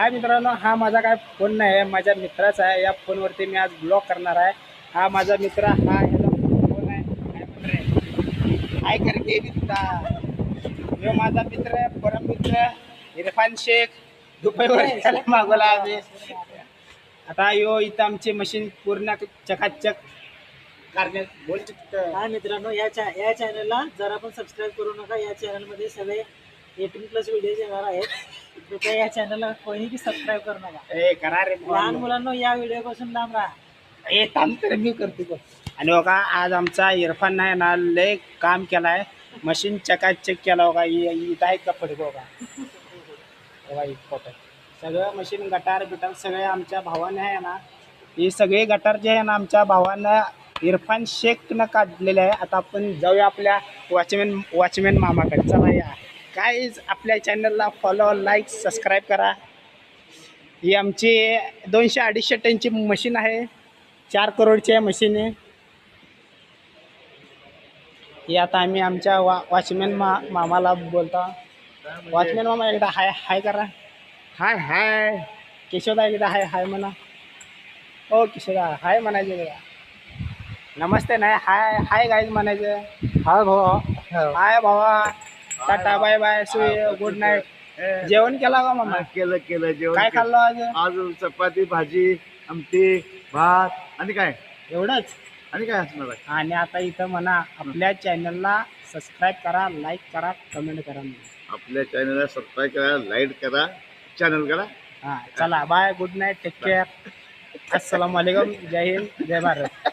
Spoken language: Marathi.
हाय मित्रांनो, हा माझा काय फोन नाही आहे, माझ्या मित्राचा आहे. या फोनवरती मी आज ब्लॉग करणार आहे. हा माझा मित्र, हा ह्याचा फोन आहे. काय मित्र आहे, काय करते मित्रा. ह्यो माझा मित्र आहे, परम मित्र इरफान शेख. दुबईवर त्याला मागवला आम्ही. आता यो इथं आमची मशीन पूर्ण चकाचक करण्यात बोल चुकतं. हा मित्रांनो, या चॅनलला जरा पण सबस्क्राईब करू नका. या चॅनलमध्ये सगळे 18+ व्हिडिओज येणार आहेत. कृपया या चॅनलला कोणीही सबस्क्राईब करू नका. ए करा रे लहान मुलांना या व्हिडिओ पासून लांब राहा. ए थांब तर मी करतो बघ. आणि बघा आज आमचा इरफान नाही ना लय काम केलाय. मशीन चकाचक केला बघा. इथं आहे कपडे बघा. बघा ही फोटो सगळं मशीन गटार बिटार सगळे आमच्या भावाने आहे ना. हे सगळे गटार जे आहे ना आमच्या भावानं इरफान शेखनं काढलेले आहे. आता आपण जाऊया आपल्या वॉचमॅन मामाकडे. चला या काय आपल्या चॅनलला फॉलो लाईक सबस्क्राईब करा. ही आमची 200-250 टनची मशीन आहे. 4 करोडची आहे मशीन आहे ही. आता आम्ही आमच्या वॉचमॅन मामाला बोलता. वॉचमॅन मामा एकदा हाय हाय करा. हाय हाय. किशोदा एकदा हाय हाय म्हणा. ओ किशोदा हाय म्हणायचं बघा. नमस्ते नाही हाय हाय गाईज म्हणायचं. हाय भावा. हाय भावा. Tata bye bye good night. जेवण केला का मामा? केलं जेवण. काय खाल्लं आज? आज चपाती भाजी आमटी भात आणि काय एवढंच. आणि काय असणार आहे? आणि आता इथं म्हणा आपल्या चॅनलला सबस्क्राईब करा, लाईक करा, कमेंट करा. आपल्या चॅनलला सबस्क्राईब करा, लाईक करा, चॅनल करा. हां चला bye good night take care. अस्सलाम वालेकुम. जय हिंद जय भारत.